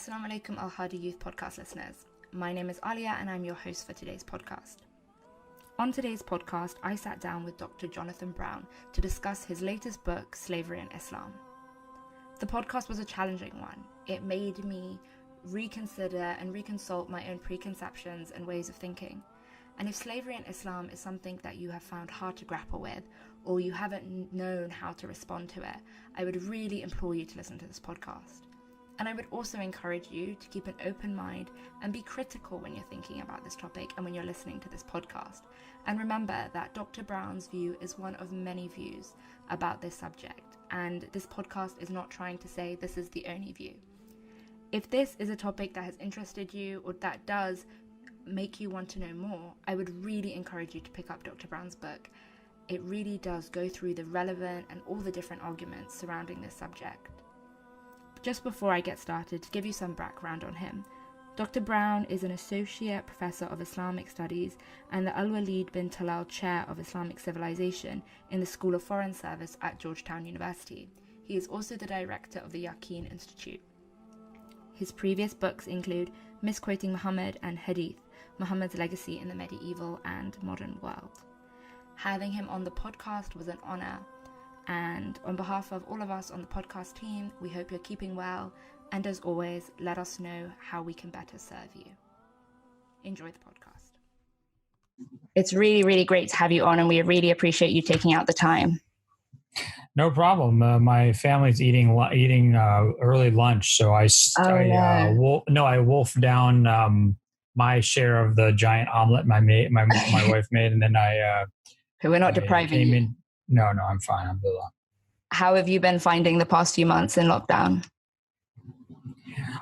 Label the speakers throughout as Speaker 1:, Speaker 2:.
Speaker 1: Assalamu alaikum Al Hadi Youth Podcast listeners. My name is Alia and I'm your host for today's podcast. On today's podcast, I sat down with Dr. Jonathan Brown to discuss his latest book, Slavery and Islam. The podcast was a challenging one. It made me reconsider and reconsult my own preconceptions and ways of thinking. And if slavery and Islam is something that you have found hard to grapple with, or you haven't known how to respond to it, I would really implore you to listen to this podcast. And I would also encourage you to keep an open mind and be critical when you're thinking about this topic and when you're listening to this podcast. And remember that Dr. Brown's view is one of many views about this subject. And this podcast is not trying to say this is the only view. If this is a topic that has interested you or that does make you want to know more, I would really encourage you to pick up Dr. Brown's book. It really does go through the relevant and all the different arguments surrounding this subject. Just before I get started, to give you some background on him, Dr. Brown is an Associate Professor of Islamic Studies and the Al-Walid bin Talal Chair of Islamic Civilization in the School of Foreign Service at Georgetown University. He is also the Director of the Yaqeen Institute. His previous books include Misquoting Muhammad and Hadith, Muhammad's Legacy in the Medieval and Modern World. Having him on the podcast was an honor. And on behalf of all of us on the podcast team, we hope you're keeping well. And as always, let us know how we can better serve you. Enjoy the podcast. It's really, really great to have you on, and we really appreciate you taking out the time.
Speaker 2: No problem. My family's eating early lunch, so I wolfed down my share of the giant omelet my wife made, and then
Speaker 1: We're not depriving you.
Speaker 2: No, I'm fine. Alhamdulillah.
Speaker 1: How have you been finding the past few months in lockdown?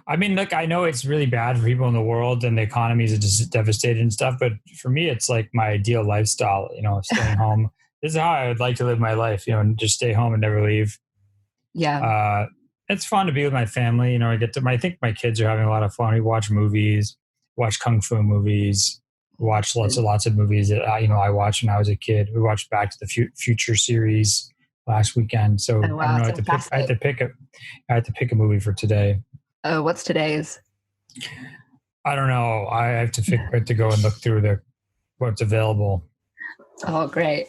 Speaker 2: I mean, look, I know it's really bad for people in the world and the economies are just devastated and stuff, but for me, it's like my ideal lifestyle, staying home. This is how I would like to live my life, and just stay home and never leave.
Speaker 1: Yeah.
Speaker 2: It's fun to be with my family. I think my kids are having a lot of fun. We watch movies, watch Kung Fu movies. Watched lots of movies that I watched when I was a kid. We watched Back to the Future series last weekend. So
Speaker 1: wow,
Speaker 2: I don't know. I had to pick a movie for today.
Speaker 1: Oh, what's today's?
Speaker 2: I don't know. I have to go and look through what's available.
Speaker 1: Oh, great.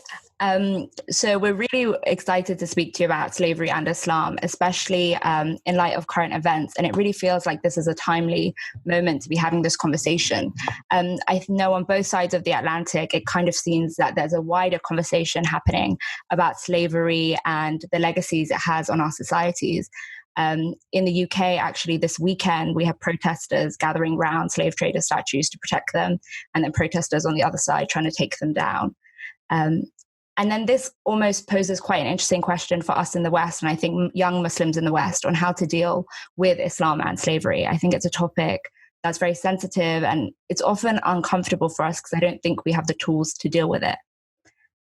Speaker 1: So we're really excited to speak to you about slavery and Islam, especially in light of current events. And it really feels like this is a timely moment to be having this conversation. I know on both sides of the Atlantic, it kind of seems that there's a wider conversation happening about slavery and the legacies it has on our societies. In the UK, actually, this weekend, we have protesters gathering around slave trader statues to protect them, and then protesters on the other side trying to take them down. And then this almost poses quite an interesting question for us in the West, and I think young Muslims in the West, on how to deal with Islam and slavery. I think it's a topic that's very sensitive, and it's often uncomfortable for us because I don't think we have the tools to deal with it.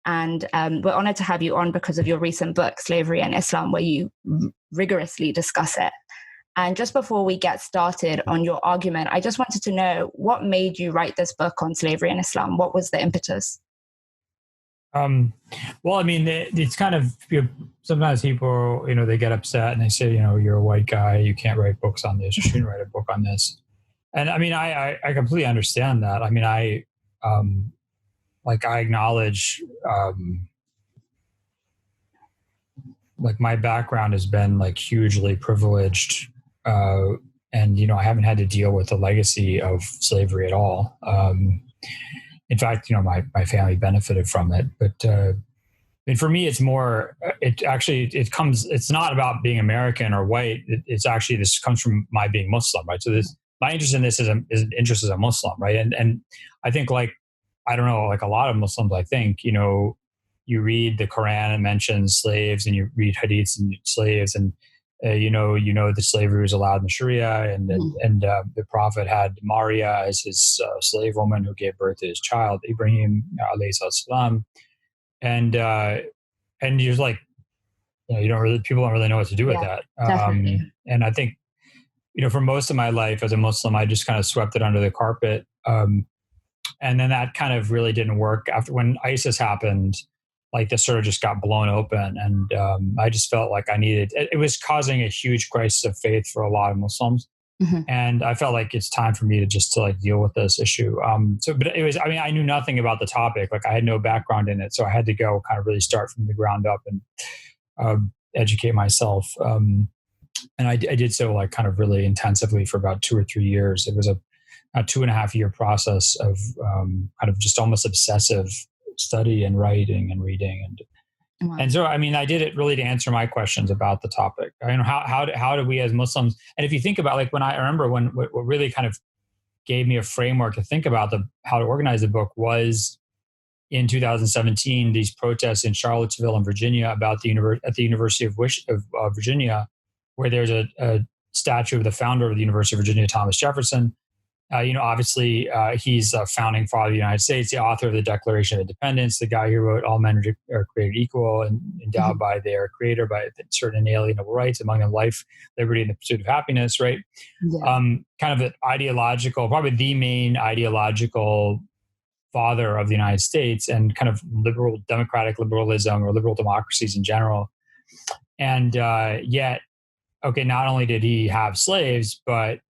Speaker 1: And we're honored to have you on because of your recent book, Slavery and Islam, where you rigorously discuss it. And just before we get started on your argument, I just wanted to know, what made you write this book on slavery and Islam? What was the impetus?
Speaker 2: Well, I mean, it's kind of, sometimes people, they get upset and they say, you're a white guy, you can't write books on this, you shouldn't write a book on this. And I mean, I completely understand that. I mean, I acknowledge, my background has been hugely privileged. And, I haven't had to deal with the legacy of slavery at all. In fact, my family benefited from it, but for me, it's more. It's not about being American or white. This comes from my being Muslim, right? So my interest in this is an interest as a Muslim, right? And I think I don't know, a lot of Muslims, I think you read the Quran and mentions slaves, and you read hadiths and slaves, and that slavery was allowed in Sharia, and the Prophet had Maria as his slave woman who gave birth to his child Ibrahim alayhi salam, and you're people don't really know what to do with that. And I think for most of my life as a Muslim, I just kind of swept it under the carpet, and then that kind of really didn't work after when ISIS happened. This sort of just got blown open, and I just felt like it was causing a huge crisis of faith for a lot of Muslims. And I felt like it's time for me to like deal with this issue. But it was, I mean, I knew nothing about the topic. Like I had no background in it. So I had to go kind of really start from the ground up and educate myself. And I did so like kind of really intensively for about 2 or 3 years. It was a 2.5 year process of kind of just almost obsessive study and writing and reading. And so, I mean, I did it really to answer my questions about the topic. You know, how do we as Muslims, and if you think about like I remember when what really kind of gave me a framework to think about how to organize the book was in 2017, these protests in Charlottesville in Virginia about at the University of Virginia, where there's a statue of the founder of the University of Virginia, Thomas Jefferson. You know, obviously, he's a founding father of the United States, the author of the Declaration of Independence, the guy who wrote "All men are created equal and endowed by their creator by certain inalienable rights, among them life, liberty, and the pursuit of happiness." Right? Yeah. Kind of an ideological, probably the main ideological father of the United States, and kind of democratic liberalism or liberal democracies in general. And yet, okay, not only did he have slaves, but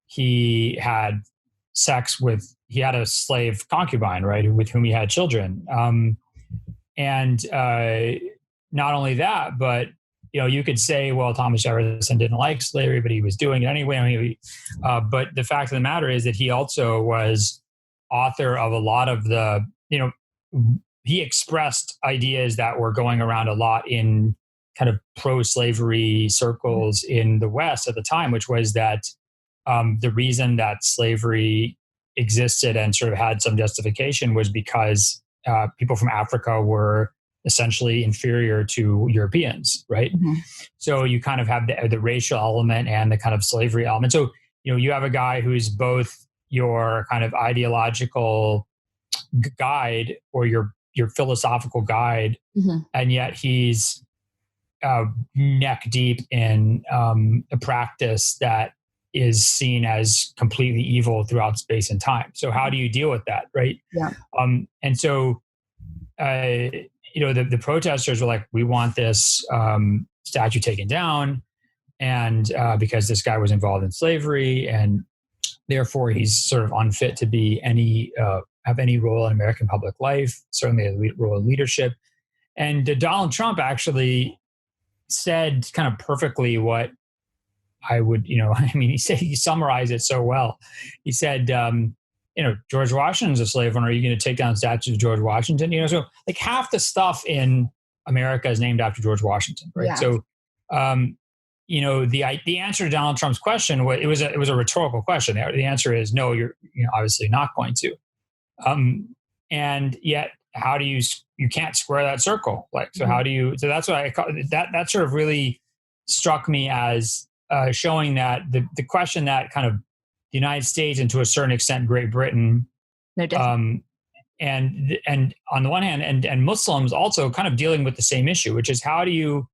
Speaker 2: he had he had a slave concubine, right, with whom he had children. And not only that, but, you know, you could say, well, Thomas Jefferson didn't like slavery, but he was doing it anyway. I mean, but the fact of the matter is that he also was author of a lot of he expressed ideas that were going around a lot in kind of pro-slavery circles in the West at the time, which was that the reason that slavery existed and sort of had some justification was because people from Africa were essentially inferior to Europeans, right? So you kind of have the racial element and the kind of slavery element. So, you know, you have a guy who's both your kind of ideological guide or your philosophical guide, and yet he's neck deep in a practice that is seen as completely evil throughout space and time. So how do you deal with that, right?
Speaker 1: Yeah.
Speaker 2: And so, you know, the protesters were like, we want this statue taken down, and because this guy was involved in slavery, and therefore he's sort of unfit to be have any role in American public life, certainly a role in leadership. And Donald Trump actually said kind of perfectly what I would, you know, I mean, he summarized it so well. He said, you know, George Washington's a slave owner. Are you going to take down statues of George Washington? You know, so like half the stuff in America is named after George Washington, right? Yeah. So, you know, the answer to Donald Trump's question was it was a rhetorical question. The answer is no. You're obviously not going to. And yet, how do you can't square that circle? Like, so how do you? So that's what I call that sort of really struck me as showing that the question that kind of the United States and to a certain extent Great Britain, and on the one hand, and Muslims also kind of dealing with the same issue, which is how do you,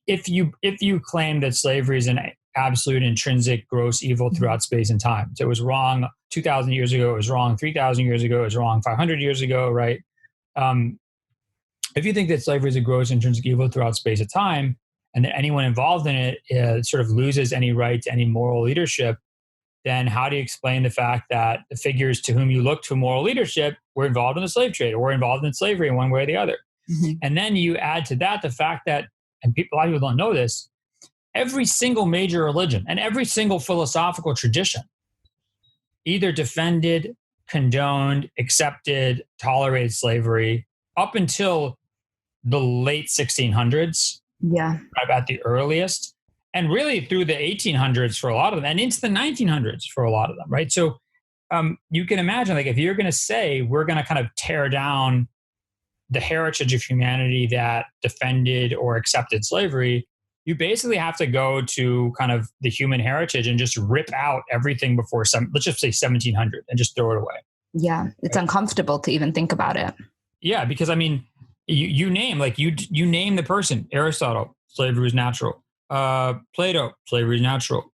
Speaker 2: if you claim that slavery is an absolute intrinsic gross evil throughout space and time, so it was wrong 2,000 years ago, it was wrong 3,000 years ago, it was wrong 500 years ago, right? If you think that slavery is a gross intrinsic evil throughout space and time, and that anyone involved in it sort of loses any right to any moral leadership, then how do you explain the fact that the figures to whom you look to moral leadership were involved in the slave trade or were involved in slavery in one way or the other? And then you add to that the fact that, and a lot of people don't know this, every single major religion and every single philosophical tradition either defended, condoned, accepted, tolerated slavery up until the late 1600s. Yeah. At the earliest, and really through the 1800s for a lot of them, and into the 1900s for a lot of them, right? So you can imagine, like, if you're going to say we're going to kind of tear down the heritage of humanity that defended or accepted slavery, you basically have to go to kind of the human heritage and just rip out everything before let's just say 1700 and just throw it away.
Speaker 1: Yeah, it's uncomfortable to even think about it.
Speaker 2: Yeah, because I mean, you name the person. Aristotle, slavery is natural. Plato, slavery is natural.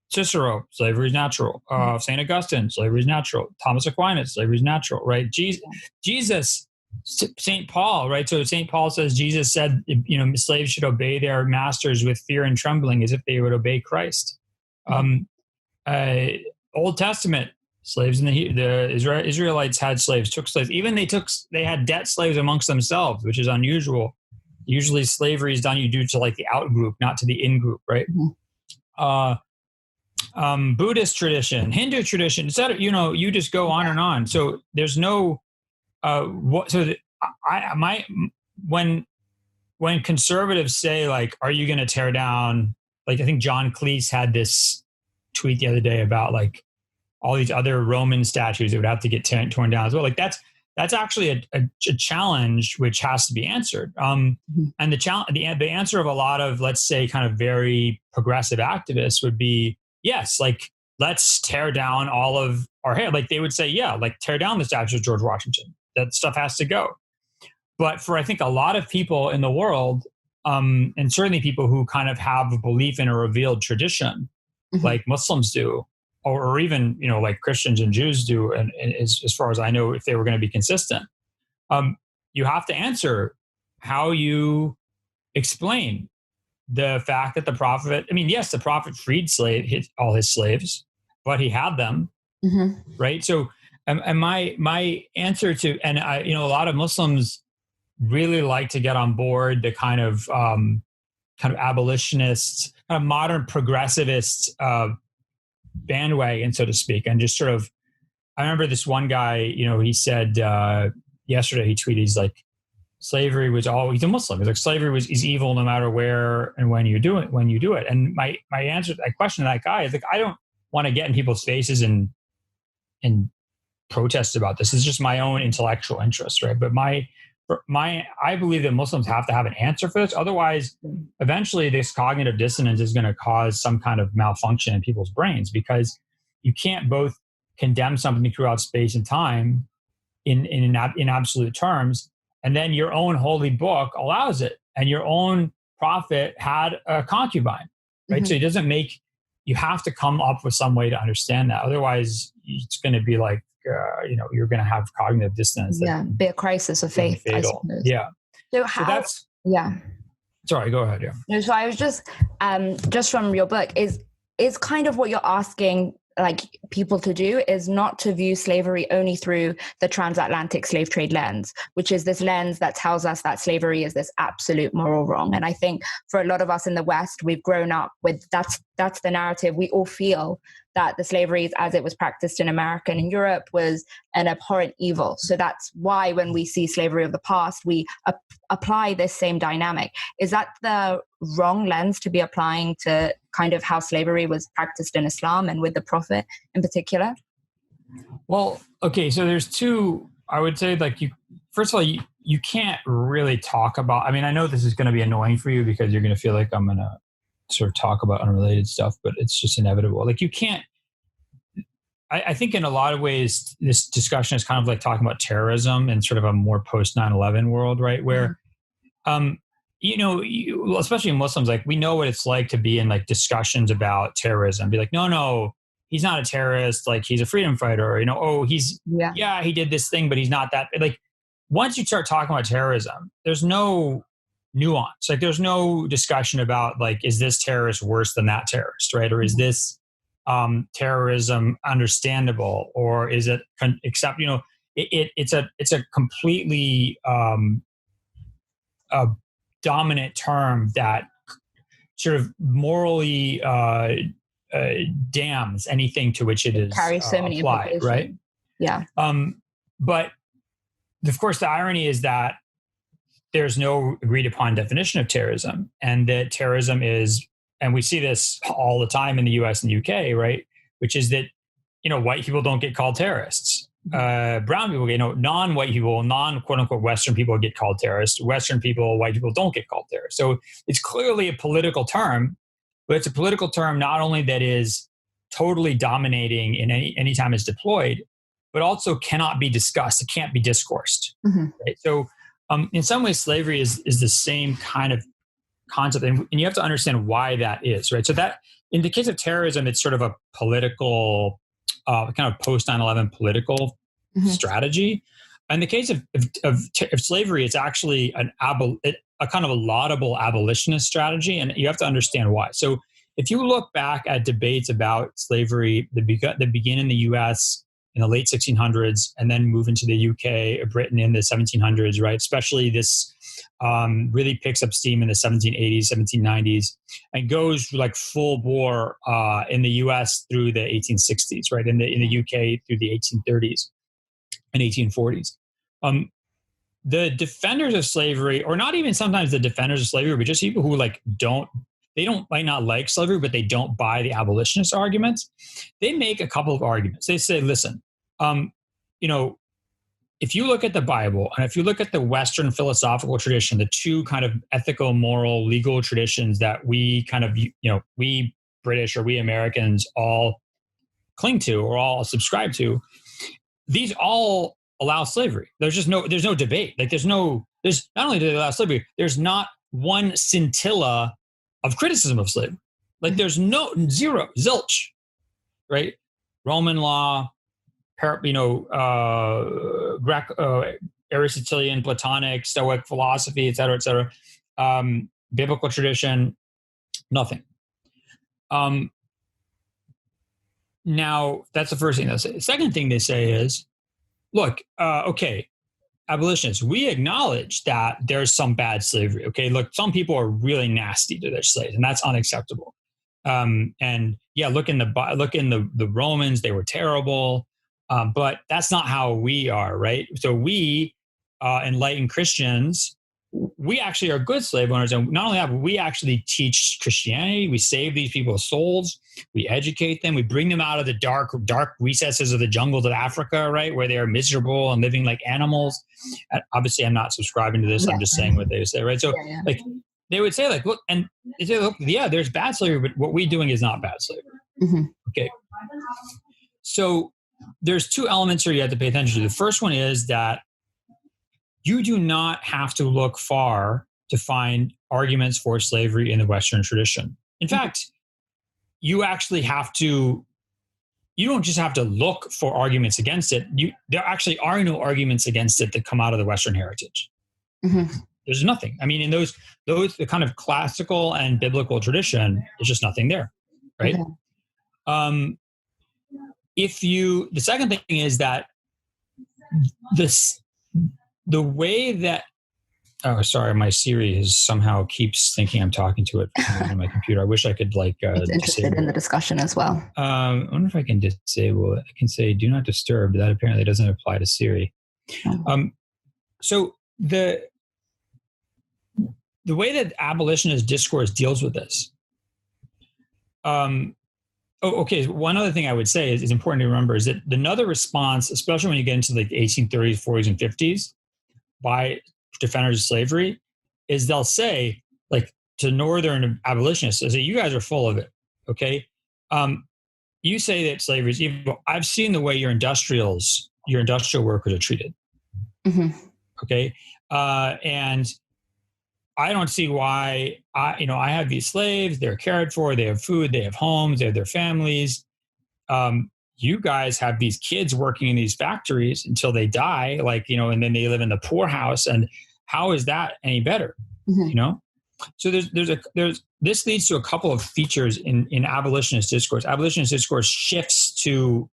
Speaker 2: Cicero, slavery is natural. St. Augustine, slavery is natural. Thomas Aquinas, slavery is natural, right? Jesus, St. Paul, right? So St. Paul says Jesus said, slaves should obey their masters with fear and trembling as if they would obey Christ. Um, Old Testament slaves in the Israelites had slaves, took slaves. Even they had debt slaves amongst themselves, which is unusual. Usually slavery is done, you do to like the out group, not to the in group, right? Buddhist tradition, Hindu tradition, etc. You just go on and on. So there's no, when conservatives say like, are you going to tear down, like I think John Cleese had this tweet the other day about like all these other Roman statues that would have to get torn down as well. Like that's actually a challenge which has to be answered. And the answer of a lot of, let's say, kind of very progressive activists would be, yes, like let's tear down all of our hair. Like they would say, yeah, like tear down the statue of George Washington. That stuff has to go. But for I think a lot of people in the world, and certainly people who kind of have a belief in a revealed tradition, like Muslims do, or even like Christians and Jews do, and as far as I know, if they were going to be consistent, you have to answer how you explain the fact that the prophet. I mean, yes, the prophet freed all his slaves, but he had them, right? So, and my answer to, and a lot of Muslims really like to get on board the kind of abolitionist, kind of modern progressivist bandwagon, so to speak, and just sort of. I remember this one guy, he said yesterday, he tweeted, he's like, slavery was he's a Muslim. He's like, slavery is evil no matter where and when you do it. And my answer, I question that guy is like, I don't want to get in people's faces and protest about this. It's just my own intellectual interest, right? But I believe that Muslims have to have an answer for this. Otherwise, eventually this cognitive dissonance is going to cause some kind of malfunction in people's brains, because you can't both condemn something throughout space and time in absolute terms, and then your own holy book allows it, and your own prophet had a concubine, right? So it doesn't you have to come up with some way to understand that. Otherwise, it's going to be like, you're going to have cognitive dissonance.
Speaker 1: Yeah, be a crisis of faith.
Speaker 2: Fatal. Yeah.
Speaker 1: So
Speaker 2: Sorry, go ahead. Yeah.
Speaker 1: No, so I was just from your book is kind of what you're asking like people to do is not to view slavery only through the transatlantic slave trade lens, which is this lens that tells us that slavery is this absolute moral wrong. And I think for a lot of us in the West, we've grown up with that's the narrative. We all feel that the slavery as it was practiced in America and in Europe was an abhorrent evil. So that's why when we see slavery of the past, we apply this same dynamic. Is that the wrong lens to be applying to kind of how slavery was practiced in Islam and with the Prophet in particular?
Speaker 2: Well, okay, so there's two, I would say, like first of all, you can't really talk about, I mean, I know this is going to be annoying for you because you're going to feel like I'm going to sort of talk about unrelated stuff, but it's just inevitable. Like you can't, I think in a lot of ways, this discussion is kind of like talking about terrorism in sort of a more post 9/11 world, right? Where, especially Muslims, like we know what it's like to be in like discussions about terrorism. Be like, no, he's not a terrorist. Like he's a freedom fighter. Or, he did this thing, but he's not that. Like once you start talking about terrorism, there's no nuance. Like there's no discussion about like, is this terrorist worse than that terrorist, right? Or is this terrorism understandable, or is it it's a completely a dominant term that sort of morally damns anything to which it is
Speaker 1: carries so many
Speaker 2: applied, right?
Speaker 1: Yeah.
Speaker 2: But of course, the irony is that there's no agreed upon definition of terrorism, and that terrorism is, and we see this all the time in the US and UK, right? Which is that, white people don't get called terrorists. Brown people, non-white people, non-quote unquote Western people get called terrorists. Western people, white people don't get called terrorists. So it's clearly a political term, but it's a political term not only that is totally dominating in any time it's deployed, but also cannot be discussed. It can't be discoursed. Right? So in some ways, slavery is the same kind of concept, and you have to understand why that is, right? So that in the case of terrorism, it's sort of a political, kind of post 9/11 political strategy. In the case of slavery, it's actually a kind of a laudable abolitionist strategy, and you have to understand why. So if you look back at debates about slavery that begin in the U.S. in the late 1600s and then move into the UK or Britain in the 1700s, right? Especially this really picks up steam in the 1780s, 1790s, and goes like full bore in the US through the 1860s, right? In the UK through the 1830s and 1840s. The defenders of slavery, or not even sometimes the defenders of slavery, but just people who might not like slavery, but they don't buy the abolitionist arguments. They make a couple of arguments. They say, listen, if you look at the Bible and if you look at the Western philosophical tradition, the two kind of ethical, moral, legal traditions that we kind of, we British or we Americans all cling to or all subscribe to, these all allow slavery. There's no debate. Like there's not only do they allow slavery, there's not one scintilla of criticism of slavery. Like there's zero, zilch, right? Roman law, Aristotelian, Platonic, Stoic philosophy, et cetera, biblical tradition, nothing. Now, that's the first thing they say. The second thing they say is, look, okay, abolitionists, we acknowledge that there's some bad slavery. Okay, look, some people are really nasty to their slaves, and that's unacceptable. And yeah, look in the Romans, they were terrible. But that's not how we are, right? So we, enlightened Christians, we actually are good slave owners. And not only that, but we actually teach Christianity. We save these people's souls. We educate them. We bring them out of the dark recesses of the jungles of Africa, right? Where they are miserable and living like animals. And obviously, I'm not subscribing to this. Yeah. I'm just saying what they say, right? So like they would say like, look, and they say, look, yeah, there's bad slavery, but what we're doing is not bad slavery. Mm-hmm. Okay. So there's two elements here you have to pay attention to. The first one is that you do not have to look far to find arguments for slavery in the Western tradition. In fact, you actually you don't just have to look for arguments against it. There actually are no arguments against it that come out of the Western heritage. Mm-hmm. There's nothing. I mean, in those the kind of classical and biblical tradition, there's just nothing there, right? Mm-hmm. The second thing is that the way that, oh, sorry, my Siri somehow keeps thinking I'm talking to it on my computer. I wish I could it's
Speaker 1: interested in the discussion as well.
Speaker 2: I wonder if I can disable it. I can say do not disturb. That apparently doesn't apply to Siri. Oh. So the way that abolitionist discourse deals with this, okay. One other thing I would say is important to remember is that another response, especially when you get into like the 1830s, 40s, and 50s by defenders of slavery, is they'll say like to Northern abolitionists, they say, you guys are full of it. Okay. You say that slavery is evil. I've seen the way your industrial workers are treated. Mm-hmm. Okay. And I don't see why I have these slaves, they're cared for, they have food, they have homes, they have their families. You guys have these kids working in these factories until they die, and then they live in the poorhouse. And how is that any better? Mm-hmm. So this leads to a couple of features in abolitionist discourse. Abolitionist discourse shifts to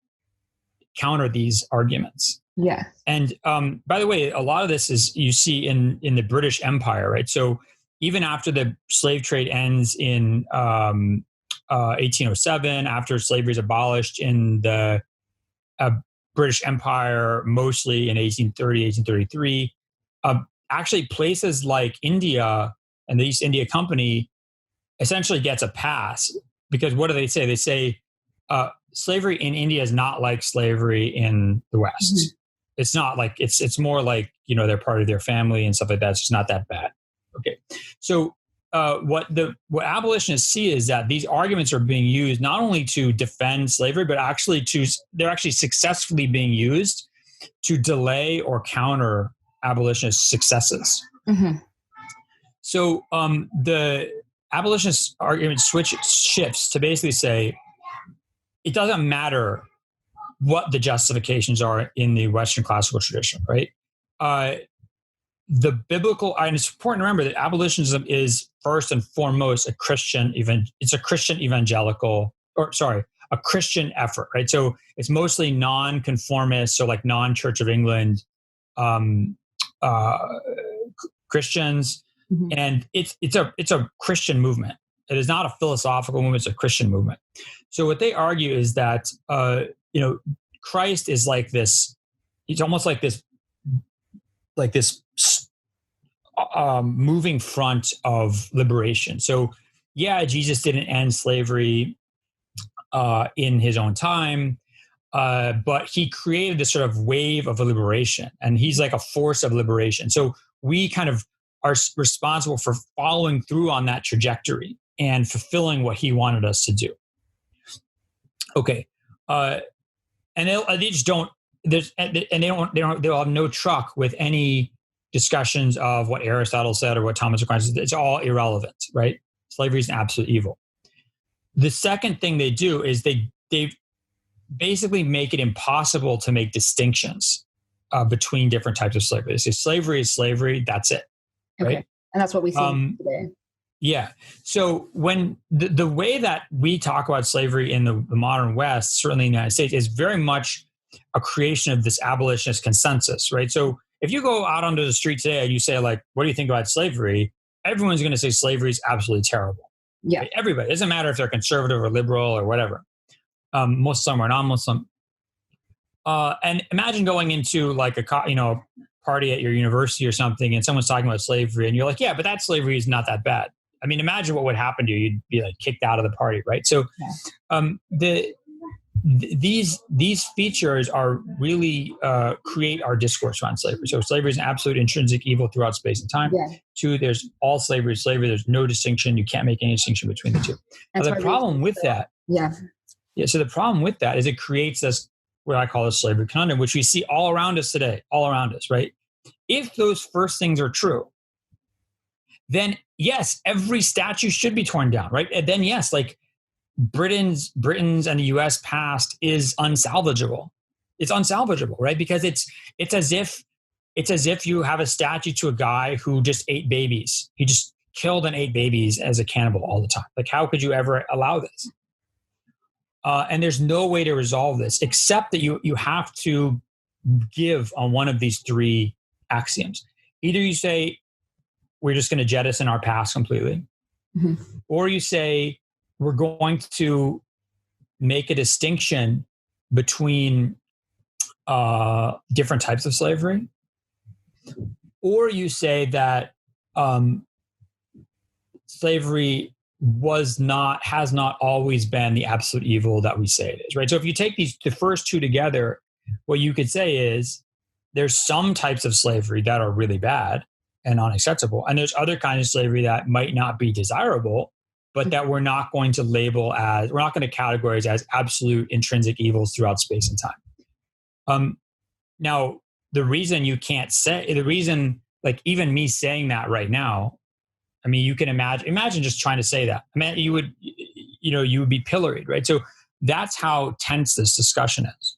Speaker 2: counter these arguments. Yeah. And by the way, a lot of this is you see in the British Empire, right? So even after the slave trade ends in 1807, after slavery is abolished in the British Empire, mostly in 1830, 1833, actually places like India and the East India Company essentially gets a pass because what do they say? They say slavery in India is not like slavery in the West. Mm-hmm. It's not like it's more like, they're part of their family and stuff like that. It's just not that bad. Okay. So what abolitionists see is that these arguments are being used not only to defend slavery, but they're actually successfully being used to delay or counter abolitionist successes. Mm-hmm. So the abolitionist argument shifts to basically say it doesn't matter what the justifications are in the Western classical tradition, right? The biblical, and it's important to remember that abolitionism is first and foremost a Christian a Christian effort, right? So it's mostly non-conformist, so like non-Church of England Christians, and it's a Christian movement. It is not a philosophical movement; it's a Christian movement. So what they argue is that Christ is like this. He's almost like this moving front of liberation. So yeah, Jesus didn't end slavery in his own time, but he created this sort of wave of liberation, and he's like a force of liberation. So we kind of are responsible for following through on that trajectory and fulfilling what he wanted us to do. Okay, and they just don't. They'll have no truck with any discussions of what Aristotle said or what Thomas Aquinas said. It's all irrelevant, right? Slavery is an absolute evil. The second thing they do is they basically make it impossible to make distinctions between different types of slavery. They say slavery is slavery. That's it. Right?
Speaker 1: Okay. And that's what we see today.
Speaker 2: Yeah. So when the way that we talk about slavery in the modern West, certainly in the United States, is very much a creation of this abolitionist consensus, right? So if you go out onto the street today and you say, like, what do you think about slavery? Everyone's going to say slavery is absolutely terrible.
Speaker 1: Yeah.
Speaker 2: Right? Everybody. It doesn't matter if they're conservative or liberal or whatever. Muslim or non-Muslim. And imagine going into like a party at your university or something, and someone's talking about slavery, and you're like, yeah, but that slavery is not that bad. I mean, imagine what would happen to you. You'd be like kicked out of the party, right? So these features are really create our discourse around slavery. So slavery is an absolute intrinsic evil throughout space and time. Yeah. Two, there's all slavery is slavery. There's no distinction. You can't make any distinction between the two. The problem with that, so the problem with that is it creates this, what I call a slavery conundrum, which we see all around us today, all around us, right? If those first things are true, then yes, every statue should be torn down, right? And then yes, like Britain's and the U.S. past is unsalvageable. It's unsalvageable, right? Because it's as if you have a statue to a guy who just ate babies. He just killed and ate babies as a cannibal all the time. Like, how could you ever allow this? And there's no way to resolve this except that you have to give on one of these three axioms. Either you say, we're just going to jettison our past completely, or you say, we're going to make a distinction between different types of slavery, or you say that slavery has not always been the absolute evil that we say it is, right? So if you take the first two together, what you could say is there's some types of slavery that are really bad and unacceptable, and there's other kinds of slavery that might not be desirable, but that we're not going to categorize as absolute intrinsic evils throughout space and time. Now, the reason like even me saying that right now, I mean, you can imagine just trying to say that. I mean, you would be pilloried, right? So that's how tense this discussion is.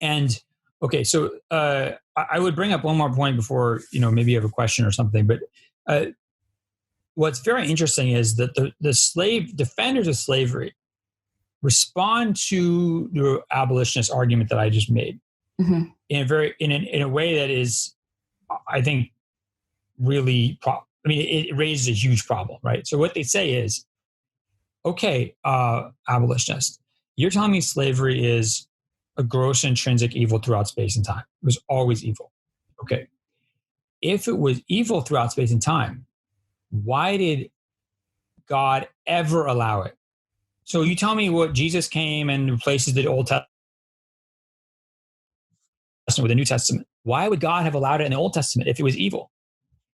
Speaker 2: And okay, so I would bring up one more point before, maybe you have a question or something, but what's very interesting is that the slave defenders of slavery respond to the abolitionist argument that I just made in a way that is, I think, really it raises a huge problem, right? So what they say is, okay, abolitionist, you're telling me slavery is a gross intrinsic evil throughout space and time. It was always evil. Okay. If it was evil throughout space and time, why did God ever allow it? So you tell me what Jesus came and replaces the Old Testament with the New Testament. Why would God have allowed it in the Old Testament if it was evil?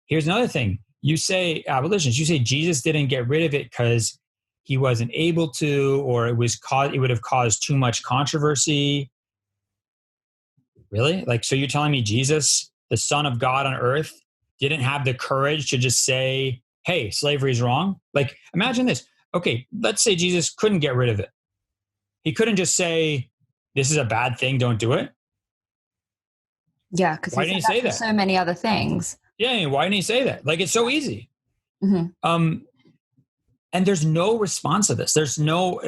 Speaker 2: Here's another thing. You say, abolitionists, you say Jesus didn't get rid of it because he wasn't able to, or it would have caused too much controversy. Really? Like, so you're telling me Jesus, the Son of God on earth, didn't have the courage to just say, hey, slavery is wrong? Like, imagine this. Okay, let's say Jesus couldn't get rid of it. He couldn't just say, this is a bad thing, don't do it.
Speaker 1: Yeah, because why didn't he say that? So many other things.
Speaker 2: Yeah, why didn't he say that? Like, it's so easy. And there's no response to this. There's no,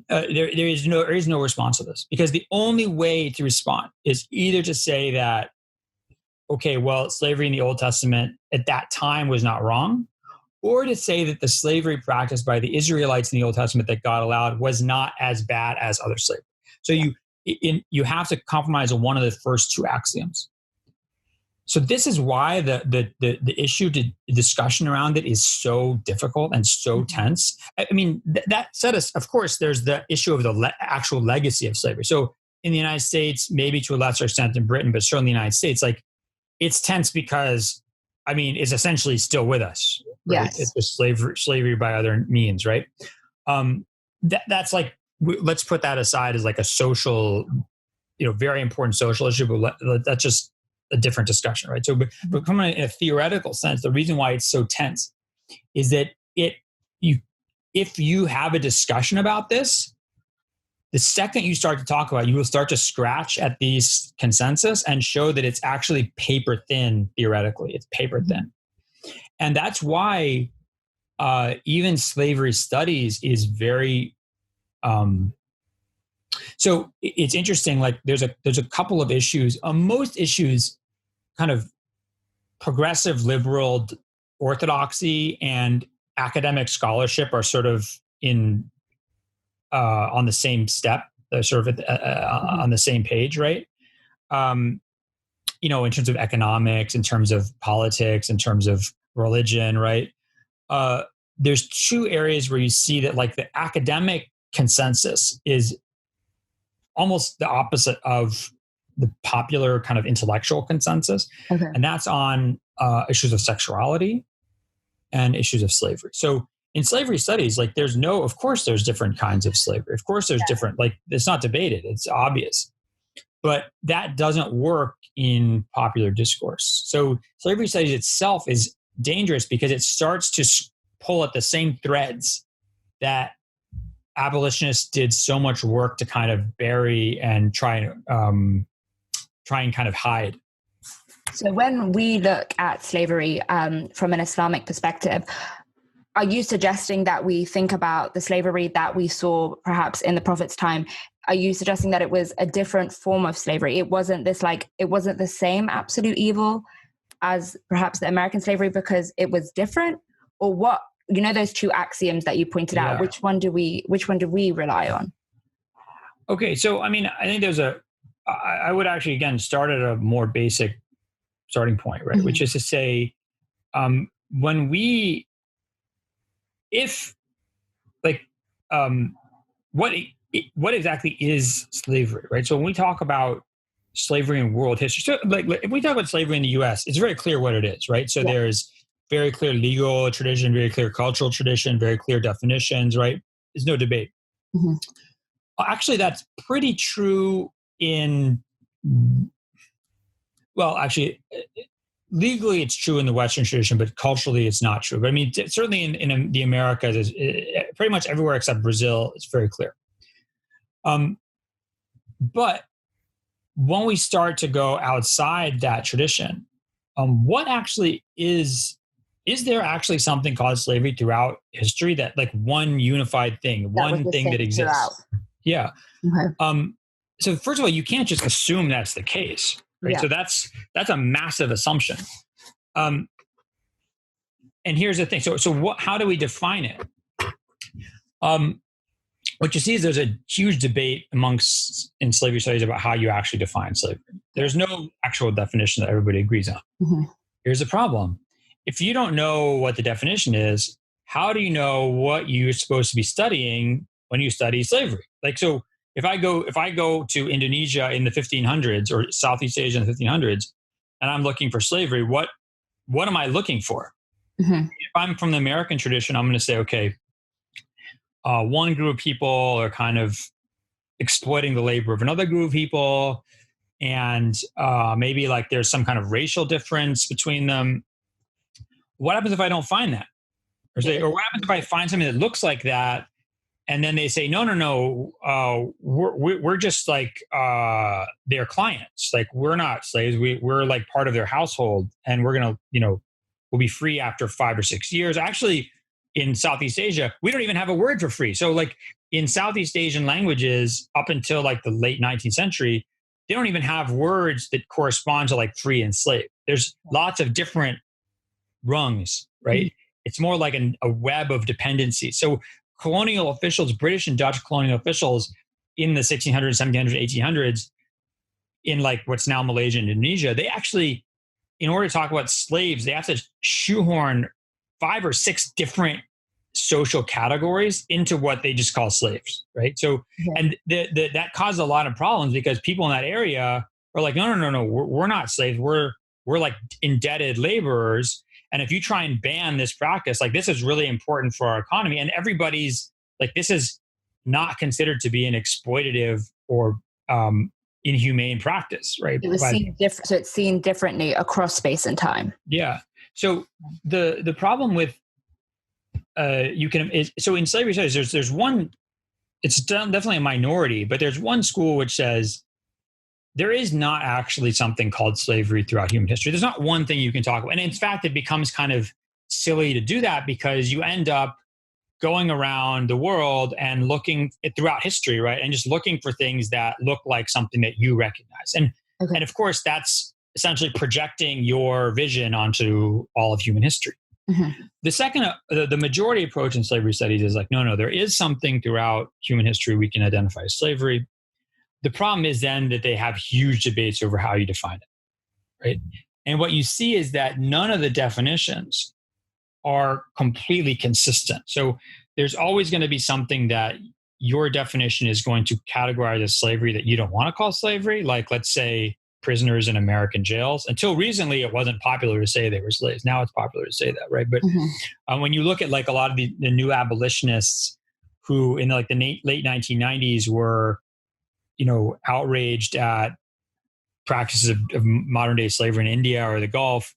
Speaker 2: there is no response to this, because the only way to respond is either to say that, okay, well, slavery in the Old Testament at that time was not wrong, or to say that the slavery practiced by the Israelites in the Old Testament that God allowed was not as bad as other slavery. So you have to compromise on one of the first two axioms. So this is why the issue to discussion around it is so difficult and so tense. I mean, that said, of course, there's the issue of the actual legacy of slavery. So in the United States, maybe to a lesser extent in Britain, but certainly in the United States, like, it's tense because, I mean, it's essentially still with us. Right?
Speaker 1: Yes.
Speaker 2: It's just slavery by other means, right? That's like, let's put that aside as like a social, very important social issue, but that's just a different discussion, right? So, but from a theoretical sense, the reason why it's so tense is that if you have a discussion about this, the second you start to talk about it, you will start to scratch at these consensus and show that it's actually paper thin theoretically. It's paper thin. And that's why even slavery studies is very, so it's interesting. Like there's a couple of issues. Most issues, kind of progressive liberal orthodoxy and academic scholarship are sort of on the same step. They're sort of on the same page, right? In terms of economics, in terms of politics, in terms of religion, right? There's two areas where you see that, like, the academic consensus is almost the opposite of the popular kind of intellectual consensus. Okay. And that's on issues of sexuality and issues of slavery. So in slavery studies, like, of course there's different kinds of slavery. Of course there's different, like, it's not debated, it's obvious. But that doesn't work in popular discourse. So slavery studies itself is dangerous because it starts to pull at the same threads that abolitionists did so much work to kind of bury and try and kind of hide.
Speaker 1: So when we look at slavery from an Islamic perspective, are you suggesting that we think about the slavery that we saw perhaps in the Prophet's time? Are you suggesting that it was a different form of slavery? It wasn't the same absolute evil as perhaps the American slavery because it was different? Or what, those two axioms that you pointed out, which one do we rely on?
Speaker 2: Okay. So, I mean, I think I would actually, again, start at a more basic starting point, right? Mm-hmm. Which is to say, what exactly is slavery, right? So when we talk about slavery in world history, so like if we talk about slavery in the U.S., it's very clear what it is, right? So there's very clear legal tradition, very clear cultural tradition, very clear definitions, right? There's no debate. Mm-hmm. Actually, that's pretty true legally it's true in the Western tradition, but culturally it's not true. But I mean, certainly in the Americas, pretty much everywhere except Brazil, it's very clear. But when we start to go outside that tradition, what actually is there actually something called slavery throughout history, that, like, one unified thing, one thing that exists? Throughout. Yeah. Okay. So first of all, you can't just assume that's the case, right? Yeah. So that's a massive assumption. And here's the thing. So how do we define it? What you see is there's a huge debate in slavery studies about how you actually define slavery. There's no actual definition that everybody agrees on. Mm-hmm. Here's the problem. If you don't know what the definition is, how do you know what you're supposed to be studying when you study slavery? Like, so if I go to Indonesia in the 1500s or Southeast Asia in the 1500s, and I'm looking for slavery, what am I looking for? Mm-hmm. If I'm from the American tradition, I'm going to say, okay, one group of people are kind of exploiting the labor of another group of people, and maybe, like, there's some kind of racial difference between them. What happens if I don't find that? Or what happens if I find something that looks like that, and then they say, no, we're just like their clients. Like, we're not slaves. We're like part of their household, and we're gonna, will be free after 5 or 6 years. Actually, in Southeast Asia, we don't even have a word for free. So like in Southeast Asian languages, up until like the late 19th century, they don't even have words that correspond to like free and slave. There's lots of different rungs, right? Mm-hmm. It's more like a web of dependency. So colonial officials, British and Dutch colonial officials in the 1600s, 1700s, 1800s, in like what's now Malaysia and Indonesia, they actually, in order to talk about slaves, they have to shoehorn 5 or 6 different social categories into what they just call slaves, right? So, and that caused a lot of problems because people in that area are like, no, we're not slaves. We're like indebted laborers. And if you try and ban this practice, like this is really important for our economy. And everybody's like, this is not considered to be an exploitative or inhumane practice, right?
Speaker 1: It was seen different. So it's seen differently across space and time.
Speaker 2: Yeah. So the problem with so in slavery studies, there's one. It's definitely a minority, but there's one school which says there is not actually something called slavery throughout human history. There's not one thing you can talk about, and in fact, it becomes kind of silly to do that because you end up going around the world and looking throughout history, right, and just looking for things that look like something that you recognize, and of course, that's essentially projecting your vision onto all of human history. Mm-hmm. The second, the majority approach in slavery studies is like, no, there is something throughout human history we can identify as slavery. The problem is then that they have huge debates over how you define it, right? And what you see is that none of the definitions are completely consistent. So there's always going to be something that your definition is going to categorize as slavery that you don't want to call slavery. Like, let's say, prisoners in American jails. Until recently, it wasn't popular to say they were slaves. Now it's popular to say that, right? But when you look at like a lot of the new abolitionists who in like the late 1990s were, outraged at practices of modern day slavery in India or the Gulf,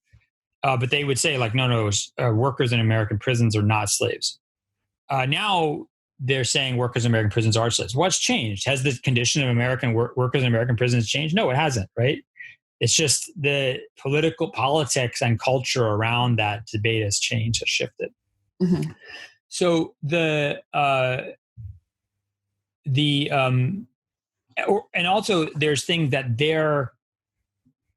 Speaker 2: but they would say like, no, workers in American prisons are not slaves. Now they're saying workers in American prisons are slaves. What's changed? Has the condition of American workers in American prisons changed? No, it hasn't, right? It's just the politics and culture around that debate has changed, has shifted. Mm-hmm. So and also there's things that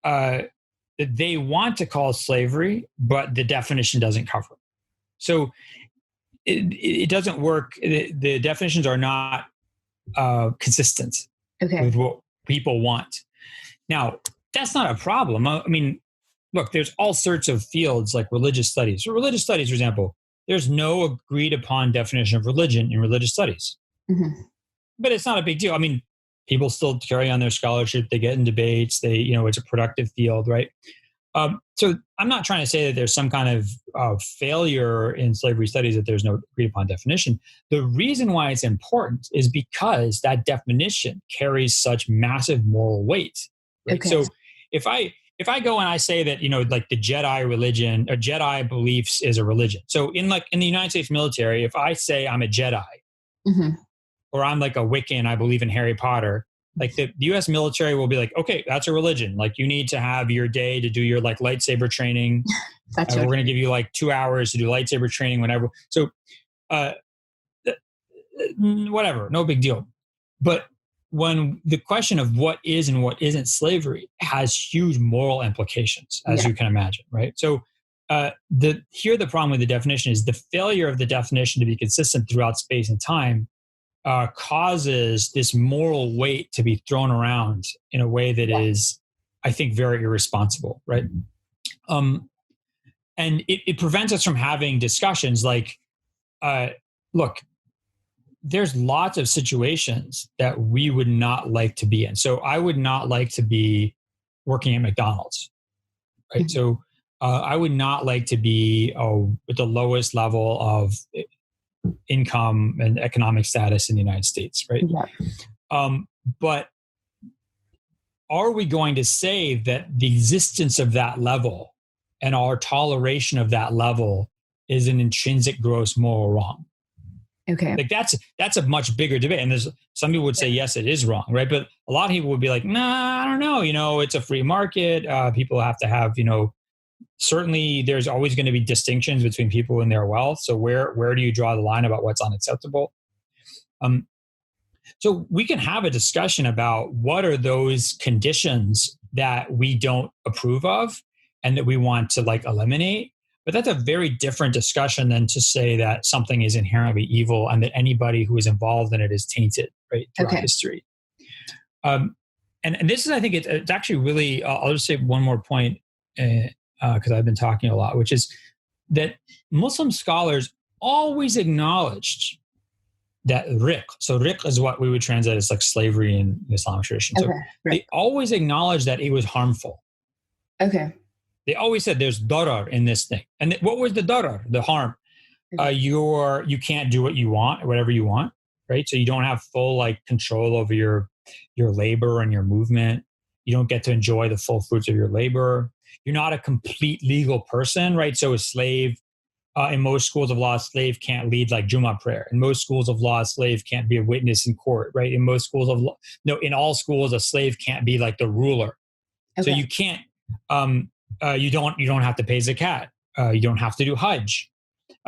Speaker 2: that they want to call slavery, but the definition doesn't cover. So it doesn't work. The definitions are not consistent with what people want. Now, that's not a problem. I mean, look, there's all sorts of fields like religious studies. So religious studies, for example, there's no agreed upon definition of religion in religious studies. Mm-hmm. But it's not a big deal. I mean, people still carry on their scholarship. They get in debates. It's a productive field, right? So I'm not trying to say that there's some kind of failure in slavery studies, that there's no agreed upon definition. The reason why it's important is because that definition carries such massive moral weight. Right? Okay. So if I go and I say that, like the Jedi religion or Jedi beliefs is a religion. So in the United States military, if I say I'm a Jedi, mm-hmm. or I'm like a Wiccan, I believe in Harry Potter, like the U.S. military will be like, okay, that's a religion. Like you need to have your day to do your like lightsaber training. We're going to give you like 2 hours to do lightsaber training whenever. So whatever, no big deal. But when the question of what is and what isn't slavery has huge moral implications, as you can imagine, right? So the problem with the definition is the failure of the definition to be consistent throughout space and time causes this moral weight to be thrown around in a way that is, I think, very irresponsible, right? And it prevents us from having discussions like, look, there's lots of situations that we would not like to be in. So I would not like to be working at McDonald's, right? Mm-hmm. So I would not like to be at the lowest level of income and economic status in the United States, right? Yeah. But are we going to say that the existence of that level and our toleration of that level is an intrinsic gross moral wrong?
Speaker 1: Okay.
Speaker 2: Like that's a much bigger debate. And there's some people would say, yes, it is wrong, right? But a lot of people would be like, nah, I don't know. It's a free market. People have to have, Certainly, there's always going to be distinctions between people and their wealth. So where do you draw the line about what's unacceptable? So we can have a discussion about what are those conditions that we don't approve of and that we want to like eliminate. But that's a very different discussion than to say that something is inherently evil and that anybody who is involved in it is tainted, right, throughout history. And this is, I think it's actually really, I'll just say one more point because I've been talking a lot, which is that Muslim scholars always acknowledged that riq. So riq is what we would translate as like slavery in Islamic tradition. So they always acknowledged that it was harmful.
Speaker 1: Okay.
Speaker 2: They always said there's darar in this thing. And what was the darar, the harm? You can't do what you want, whatever you want, right? So you don't have full like control over your labor and your movement. You don't get to enjoy the full fruits of your labor. You're not a complete legal person, right? So a slave, in most schools of law, a slave can't lead like Jummah prayer. In most schools of law, a slave can't be a witness in court, right? In most schools of law, no, in all schools, a slave can't be like the ruler. Okay. So you can't, you don't have to pay zakat. You don't have to do Hajj.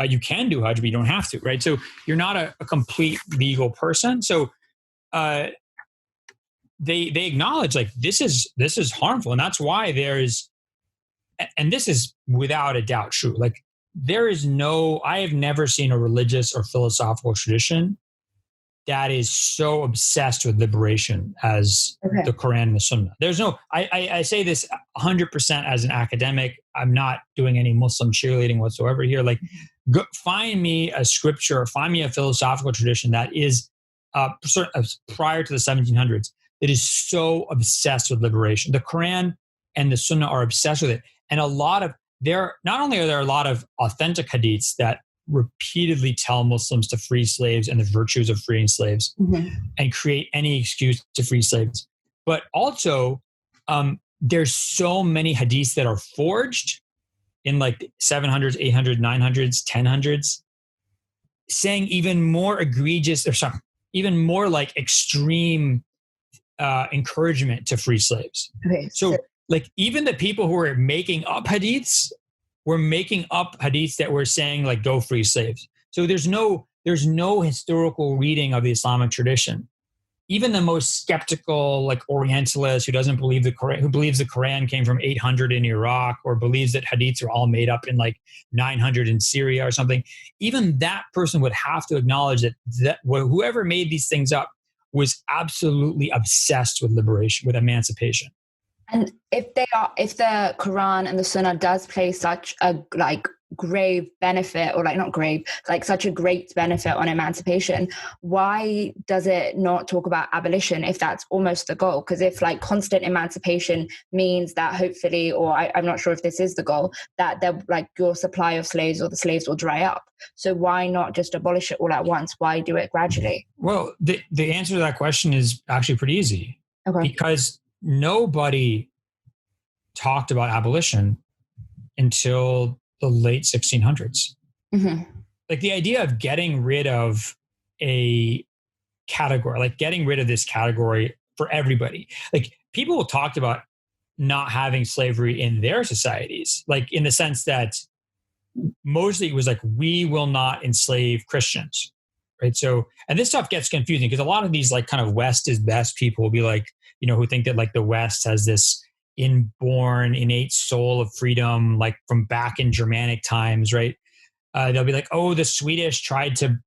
Speaker 2: You can do Hajj, but you don't have to, right? So you're not a complete legal person. So they acknowledge like this is harmful, and that's why and this is without a doubt true. Like I have never seen a religious or philosophical tradition that is so obsessed with liberation as the Quran and the Sunnah. There's no, I say this 100% as an academic. I'm not doing any Muslim cheerleading whatsoever here. Like, find me a scripture, find me a philosophical tradition that is prior to the 1700s that is so obsessed with liberation. The Quran and the Sunnah are obsessed with it. And not only are there a lot of authentic hadiths that repeatedly tell Muslims to free slaves and the virtues of freeing slaves and create any excuse to free slaves, but also there's so many hadiths that are forged in like 700s, 800s, 900s, 1000s, saying even more egregious even more like extreme encouragement to free slaves. So like even the people who were making up hadiths were making up hadiths that were saying like go free slaves. So there's no historical reading of the Islamic tradition. Even the most skeptical like Orientalist who doesn't believe the Quran, who believes the Quran came from 800 in Iraq or believes that hadiths are all made up in like 900 in Syria or something, even that person would have to acknowledge that whoever made these things up was absolutely obsessed with liberation, with emancipation.
Speaker 1: And if the Quran and the Sunnah does play such a like grave benefit, or like not grave, like such a great benefit on emancipation, why does it not talk about abolition if that's almost the goal? Because if like constant emancipation means that hopefully, or I'm not sure if this is the goal, that like your supply of slaves or the slaves will dry up. So why not just abolish it all at once? Why do it gradually?
Speaker 2: Well, the answer to that question is actually pretty easy. Because nobody talked about abolition until the late 1600s. Like the idea of getting rid of a category, like getting rid of this category for everybody. Like people talked about not having slavery in their societies, like in the sense that mostly it was like, we will not enslave Christians, right? So, and this stuff gets confusing because a lot of these like kind of West is best people will be like, you know, who think that like the West has this inborn, innate soul of freedom, like from back in Germanic times, right? They'll be like, oh, the Swedish tried to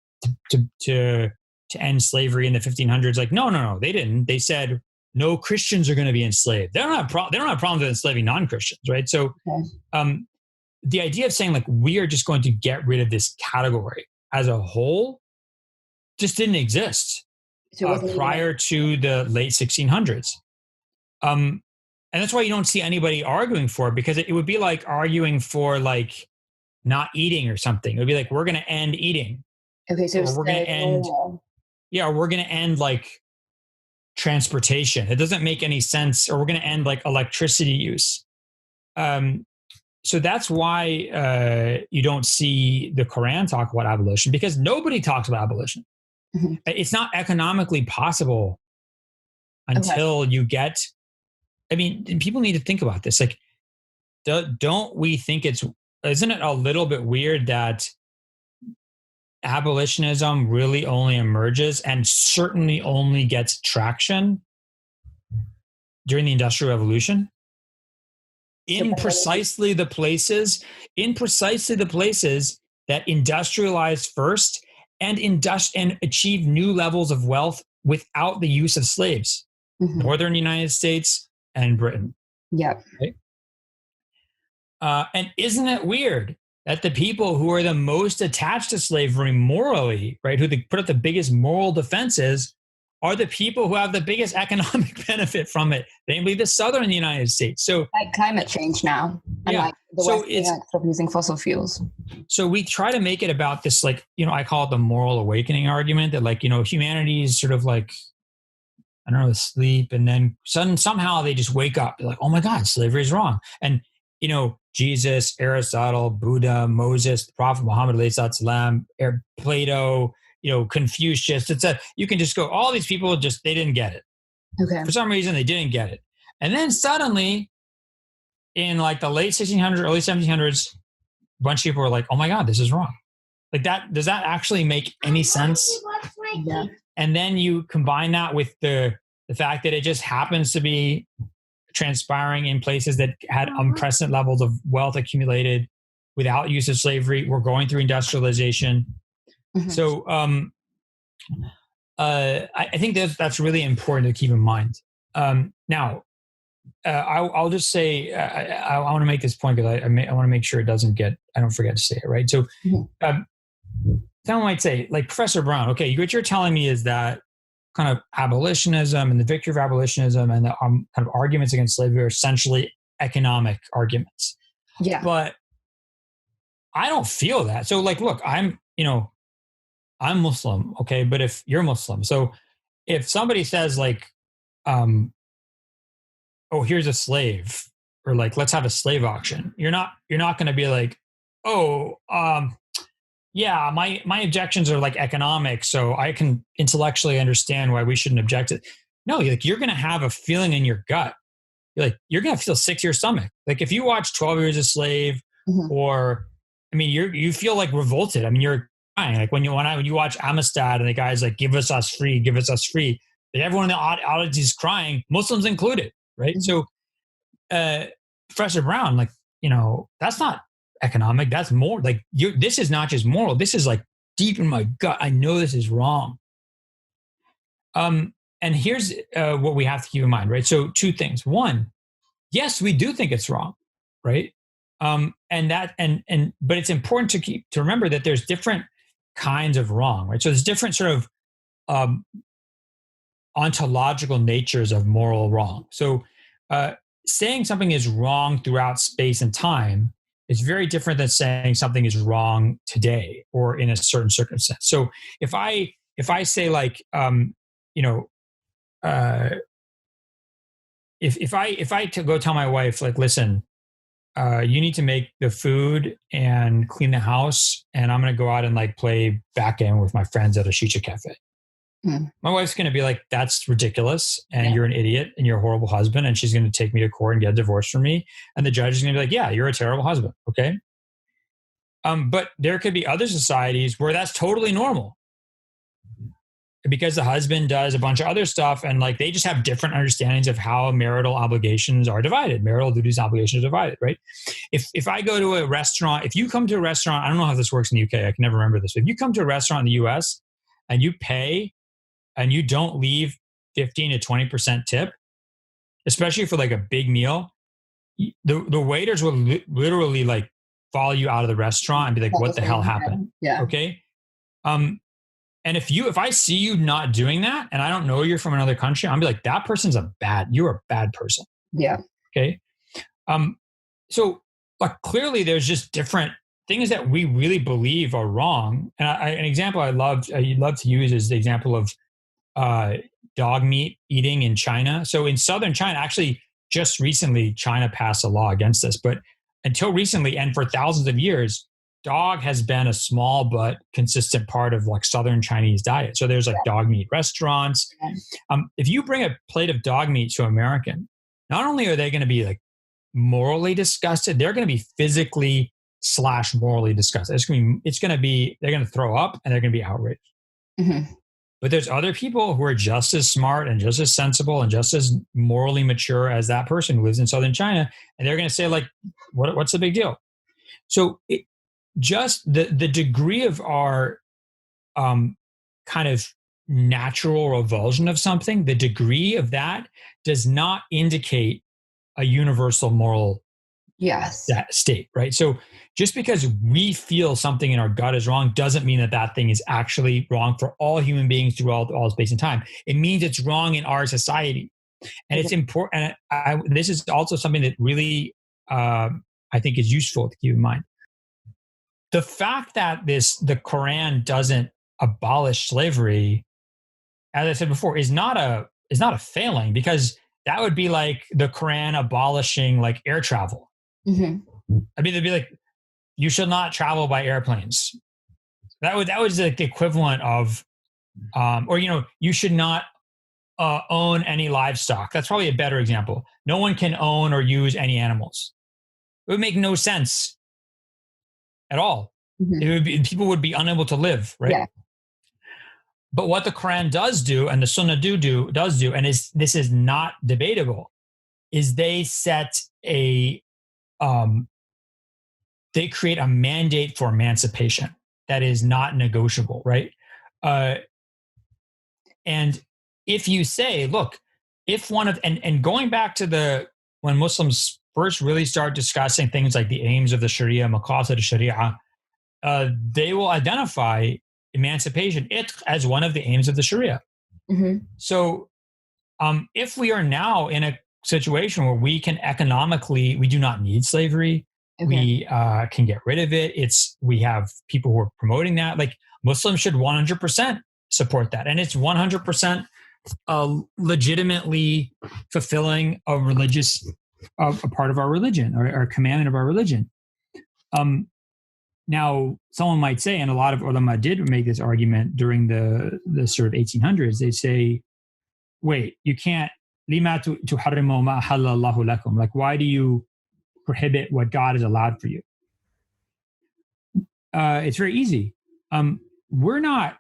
Speaker 2: end slavery in the 1500s. Like, no, they didn't. They said no Christians are going to be enslaved. They don't have problems with enslaving non-Christians, right? So, the idea of saying like we are just going to get rid of this category as a whole just didn't exist prior to the late 1600s. And that's why you don't see anybody arguing for it, because it would be like arguing for like not eating or something. It would be like, we're going to end eating.
Speaker 1: Okay, so
Speaker 2: we're going to end. Yeah, we're going to end like transportation. It doesn't make any sense. Or we're going to end like electricity use. So that's why you don't see the Quran talk about abolition, because nobody talks about abolition. It's not economically possible until you get, I mean, people need to think about this. Like don't we think isn't it a little bit weird that abolitionism really only emerges and certainly only gets traction during the Industrial Revolution in precisely the places that industrialized first and achieved new levels of wealth without the use of slaves? Northern United States and Britain.
Speaker 1: Yeah.
Speaker 2: Right? And isn't it weird that the people who are the most attached to slavery morally, right, who put up the biggest moral defenses, are the people who have the biggest economic benefit from it, namely the Southern United States. So,
Speaker 1: like climate change now, and like the West being like, stop using fossil fuels. So we try to make it about this, like, I call it the moral awakening argument, that, like, humanity is sort of like, I don't know, asleep, and then somehow they just wake up. They're like, oh my God, slavery is wrong. And Jesus, Aristotle, Buddha, Moses, the Prophet Muhammad, Plato, Confucius. You can just go, all these people they didn't get it. Okay.
Speaker 2: For some reason, they didn't get it. And then suddenly, in like the late 1600s, early 1700s, a bunch of people were like, oh my God, this is wrong. Like that, does that actually make any sense?
Speaker 1: Yeah.
Speaker 2: And then you combine that with the fact that it just happens to be transpiring in places that had unprecedented levels of wealth accumulated without use of slavery. We're going through industrialization. So I think that's really important to keep in mind. Now, I'll just say, I want to make this point because I want to make sure I don't forget to say it, right? So someone might say, like, Professor Brown, okay, what you're telling me is that kind of abolitionism and the victory of abolitionism and the kind of arguments against slavery are essentially economic arguments.
Speaker 1: Yeah.
Speaker 2: But I don't feel that. So, like, look, I'm Muslim, okay? But if you're Muslim, so if somebody says, like, oh, here's a slave, or like, let's have a slave auction, you're not going to be like, oh, yeah, my objections are like economic, so I can intellectually understand why we shouldn't object to it. No, you're going to have a feeling in your gut. You're going to feel sick to your stomach. Like if you watch 12 Years a Slave, or, I mean, you feel like revolted. I mean, you're crying. Like when you watch Amistad and the guy's like, give us free. Like everyone in the audience is crying, Muslims included, right? So, Professor Brown, like, that's not economic. That's more like this is not just moral. This is like deep in my gut. I know this is wrong. And here's what we have to keep in mind, right? So two things. One, yes, we do think it's wrong, right? But it's important to remember that there's different kinds of wrong, right? So there's different sort of ontological natures of moral wrong. So saying something is wrong throughout space and time is very different than saying something is wrong today or in a certain circumstance. So if I say, like, if I go tell my wife, like, listen, you need to make the food and clean the house, and I'm going to go out and like play backgammon with my friends at a shisha cafe. My wife's going to be like, that's ridiculous. And you're an idiot and you're a horrible husband. And she's going to take me to court and get a divorce from me. And the judge is going to be like, yeah, you're a terrible husband. Okay. But there could be other societies where that's totally normal because the husband does a bunch of other stuff. And like, they just have different understandings of how marital obligations are divided. Marital duties and obligations are divided, right? If I go to a restaurant, if you come to a restaurant, I don't know how this works in the UK. I can never remember this. But if you come to a restaurant in the US and you pay and you don't leave 15 to 20% tip, especially for like a big meal, the waiters will literally like follow you out of the restaurant and be like, what the hell happened?
Speaker 1: Yeah.
Speaker 2: Okay. And if I see you not doing that and I don't know you're from another country, I'm be like, that person's you're a bad person.
Speaker 1: Yeah.
Speaker 2: Okay. So like clearly there's just different things that we really believe are wrong. And an example I love to use is the example of dog meat eating in China. So in southern China, actually just recently, China passed a law against this, but until recently and for thousands of years, dog has been a small but consistent part of like southern Chinese diet. So there's like dog meat restaurants. If you bring a plate of dog meat to American, not only are they going to be like morally disgusted. They're going to be physically / morally disgusted. They're going to throw up and they're going to be outraged.
Speaker 1: Mm-hmm.
Speaker 2: But there's other people who are just as smart and just as sensible and just as morally mature as that person who lives in southern China. And they're going to say, like, what's the big deal? So just the degree of our kind of natural revulsion of something, the degree of that does not indicate a universal moral state, right? So just because we feel something in our gut is wrong doesn't mean that that thing is actually wrong for all human beings through all space and time. It means it's wrong in our society. And it's important. And this is also something that really, I think is useful to keep in mind. The fact that the Quran doesn't abolish slavery, as I said before, is not a failing, because that would be like the Quran abolishing like air travel.
Speaker 1: Mm-hmm.
Speaker 2: I mean, they'd be like, you should not travel by airplanes. That was like the equivalent of, or you should not own any livestock. That's probably a better example. No one can own or use any animals. It would make no sense at all. Mm-hmm. People would be unable to live, right? Yeah. But what the Quran does do, and the Sunnah does do, and this is not debatable, is they set they create a mandate for emancipation that is not negotiable, right? And if you say, look, if one of and going back to when Muslims first really start discussing things like the aims of the Sharia, maqasid al-Sharia, they will identify emancipation as one of the aims of the Sharia. Mm-hmm. So if we are now in a situation where we can economically, we do not need slavery, we can get rid of it. We have people who are promoting that. Like, Muslims should 100% support that. And it's 100% legitimately fulfilling a part of our religion, or a commandment of our religion. Now, someone might say, and a lot of ulama did make this argument during the sort of 1800s, they say, wait, you can't, lima tuharrimu ma halallahu lakum. Like, why do you prohibit what God has allowed for you? It's very easy. We're not,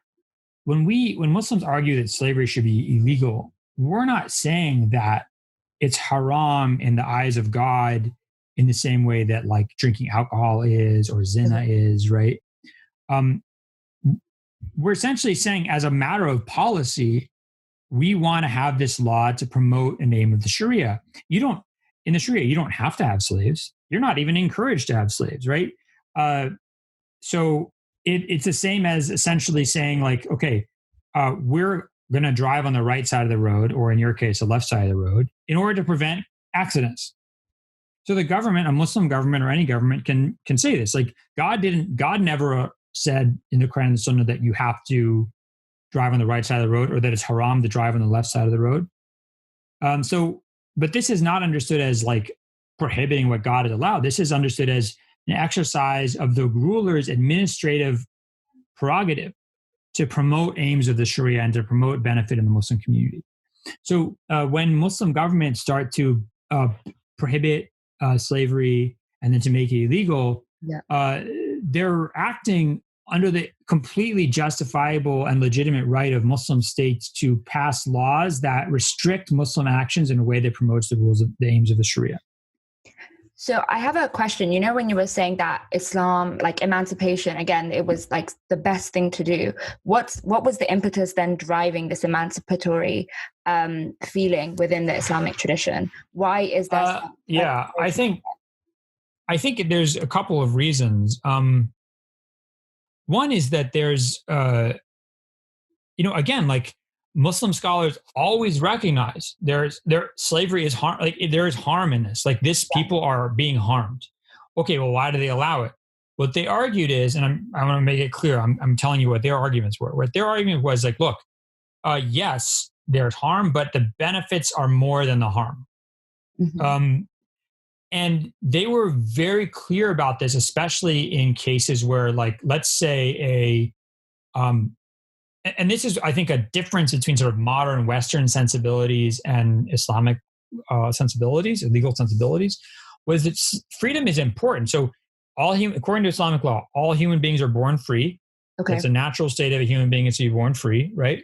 Speaker 2: when Muslims argue that slavery should be illegal, we're not saying that it's haram in the eyes of God in the same way that like drinking alcohol is, or zina is, right? We're essentially saying, as a matter of policy, we want to have this law to promote a name of the Sharia. In the Sharia, you don't have to have slaves. You're not even encouraged to have slaves, right? So it's the same as essentially saying, like, okay, we're going to drive on the right side of the road, or in your case, the left side of the road, in order to prevent accidents. So the government, a Muslim government or any government, can say this. Like, God never said in the Quran and the Sunnah that you have to drive on the right side of the road, or that it's haram to drive on the left side of the road. But this is not understood as like prohibiting what God has allowed. This is understood as an exercise of the ruler's administrative prerogative to promote aims of the Sharia and to promote benefit in the Muslim community. So when Muslim governments start to prohibit slavery and then to make it illegal, they're acting under the completely justifiable and legitimate right of Muslim states to pass laws that restrict Muslim actions in a way that promotes the aims of the Sharia.
Speaker 1: So I have a question. When you were saying that Islam, like emancipation, again, it was like the best thing to do. What was the impetus then driving this emancipatory feeling within the Islamic tradition? Why is that?
Speaker 2: I think there's a couple of reasons. One is that there's, again, like Muslim scholars always recognize slavery is harm. Like, there is harm in this. Like, people are being harmed. Okay, well, why do they allow it? What they argued is, and I want to make it clear, I'm telling you what their arguments were. What their argument was, like, look, yes, there's harm, but the benefits are more than the harm. Mm-hmm. And they were very clear about this, especially in cases where, like, let's say and this is, I think, a difference between sort of modern Western sensibilities and Islamic sensibilities, legal sensibilities. was that freedom is important. So according to Islamic law, all human beings are born free.
Speaker 1: Okay.
Speaker 2: It's a natural state of a human being is to be born free, right?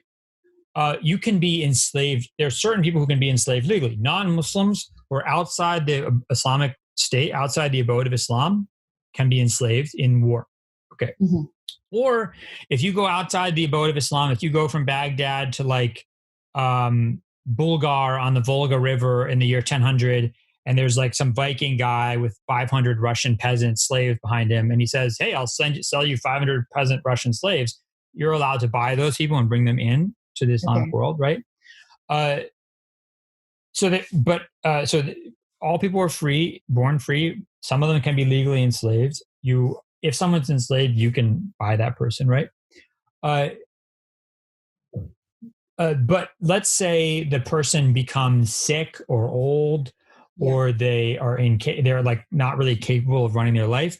Speaker 2: You can be enslaved. There are certain people who can be enslaved legally. Non-Muslims who are outside the Islamic state, outside the abode of Islam, can be enslaved in war. Okay.
Speaker 1: Mm-hmm.
Speaker 2: Or if you go outside the abode of Islam, if you go from Baghdad to like Bulgar on the Volga River in the year 1000, and there's like some Viking guy with 500 Russian peasant slaves behind him, and he says, "Hey, I'll sell you 500 peasant Russian slaves." You're allowed to buy those people and bring them in to the Islamic world, right? All people are free, born free. Some of them can be legally enslaved. If someone's enslaved, you can buy that person, right? But let's say the person becomes sick or old, or they're like not really capable of running their life.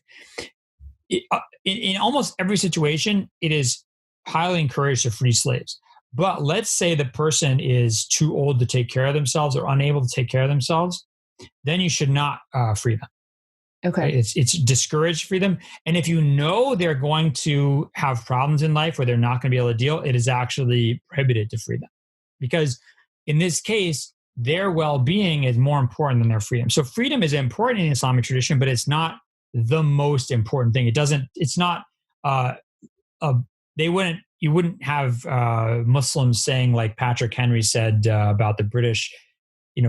Speaker 2: In almost every situation, it is highly encouraged to free slaves. But let's say the person is too old to take care of themselves or unable to take care of themselves, then you should not free them.
Speaker 1: Okay.
Speaker 2: Right? It's discouraged to free them. And if you know they're going to have problems in life where they're not going to be able to deal, it is actually prohibited to free them. Because in this case, their well-being is more important than their freedom. So freedom is important in the Islamic tradition, but it's not the most important thing. You wouldn't have Muslims saying like Patrick Henry said about the British,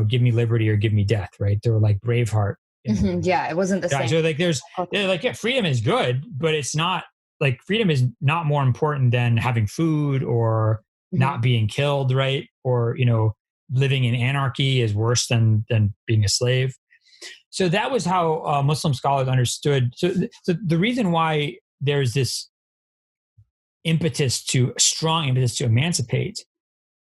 Speaker 2: give me liberty or give me death, right? They were like Braveheart.
Speaker 1: Mm-hmm. Yeah, it wasn't the same.
Speaker 2: So like freedom is good, but it's not like freedom is not more important than having food or not being killed, right? Or, living in anarchy is worse than being a slave. So that was how Muslim scholars understood. So the reason why there's this strong impetus to emancipate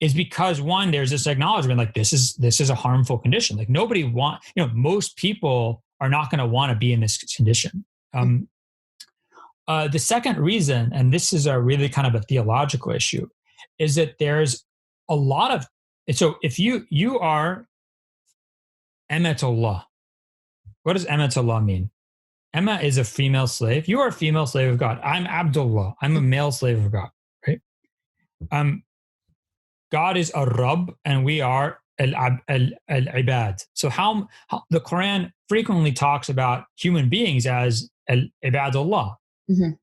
Speaker 2: is because one, there's this acknowledgement like this is a harmful condition. Like most people are not going to want to be in this condition. The second reason, and this is a really kind of a theological issue, is that there's a lot of, so if you are Emetullah, what does Emetullah mean? Emma is a female slave. You are a female slave of God. I'm Abdullah. I'm a male slave of God, right? God is a Rabb and we are al-ibad. So how the Quran frequently talks about human beings as al-ibadullah,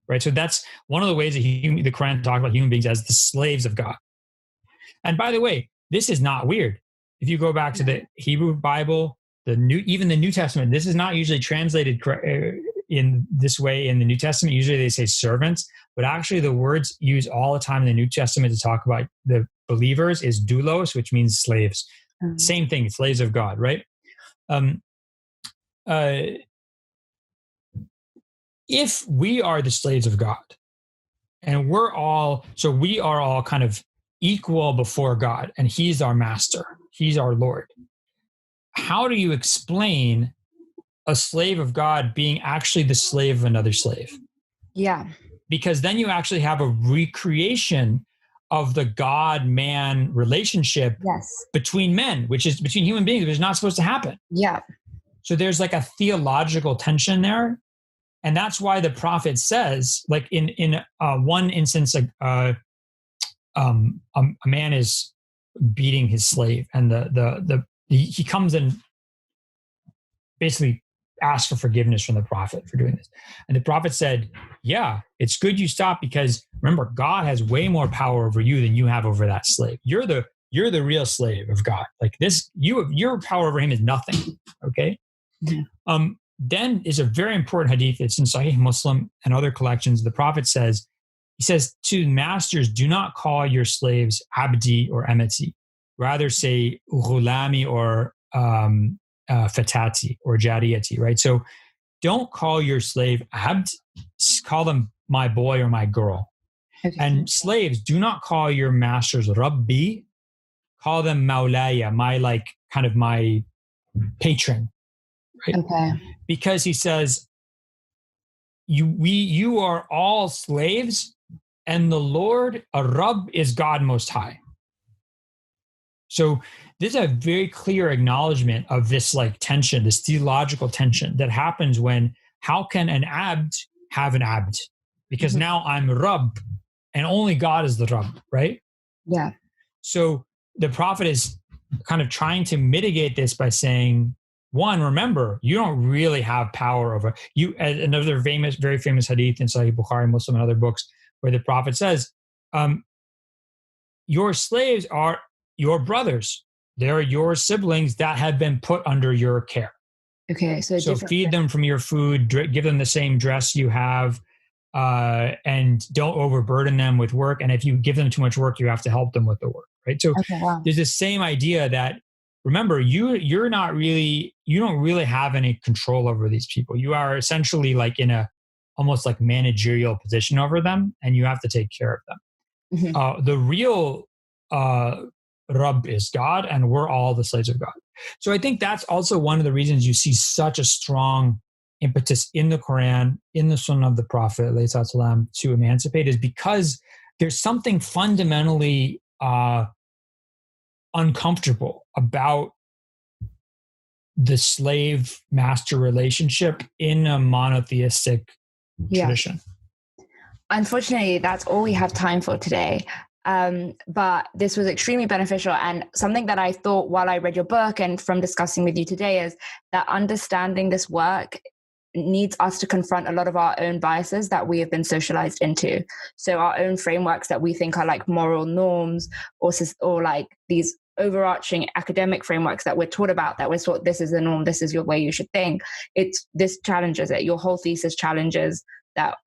Speaker 2: right? So that's one of the ways that the Quran talks about human beings as the slaves of God. And by the way, this is not weird. If you go back to the Hebrew Bible, even the New Testament, this is not usually translated in this way in the New Testament. Usually they say servants, but actually the words used all the time in the New Testament to talk about the believers is doulos, which means slaves. Same thing, slaves of God, right? If we are the slaves of God, and we are all kind of equal before God, and He's our master, He's our Lord. How do you explain a slave of God being actually the slave of another slave?
Speaker 1: Yeah.
Speaker 2: Because then you actually have a recreation of the God-man relationship between men, which is between human beings, which is not supposed to happen.
Speaker 1: Yeah.
Speaker 2: So there's like a theological tension there. And that's why the prophet says, like in one instance, a man is beating his slave, and he comes and basically asks for forgiveness from the prophet for doing this. And the prophet said, yeah, it's good you stop, because remember, God has way more power over you than you have over that slave. You're the real slave of God. Like this, your power over him is nothing. Okay. Then is a very important hadith. It's in Sahih Muslim and other collections. The prophet says, to masters, do not call your slaves abdi or amati. Rather say ghulami or fatati or jariyati, right? So don't call your slave abd, call them my boy or my girl. Okay. And slaves, do not call your masters rabbi, call them maulaya, my patron. Right? Okay. Because he says, you are all slaves, and the Lord, a Rabb, is God Most High. So there's a very clear acknowledgement of this like tension, this theological tension that happens when, how can an abd have an abd? Because now I'm Rabb and only God is the Rabb, right?
Speaker 1: Yeah.
Speaker 2: So the prophet is kind of trying to mitigate this by saying, one, remember, you don't really have power over you. Another very famous hadith in Sahih Bukhari, Muslim, and other books, where the prophet says, your slaves are your brothers. They're your siblings that have been put under your care.
Speaker 1: Okay, so
Speaker 2: feed them from your food, give them the same dress you have, and don't overburden them with work. And if you give them too much work, you have to help them with the work, right? So there's this same idea that, remember, you don't really have any control over these people. You are essentially like in a almost like managerial position over them, and you have to take care of them. The real Rabb is God, and we're all the slaves of God. So I think that's also one of the reasons you see such a strong impetus in the Quran, in the Sunnah of the Prophet to emancipate, is because there's something fundamentally uncomfortable about the slave-master relationship in a monotheistic tradition.
Speaker 1: Unfortunately, that's all we have time for today. But this was extremely beneficial, and something that I thought while I read your book and from discussing with you today is that understanding this work needs us to confront a lot of our own biases that we have been socialized into. So our own frameworks that we think are like moral norms or like these overarching academic frameworks that we're taught about, that we're taught this is the norm, this is your way you should think. This challenges it. Your whole thesis challenges that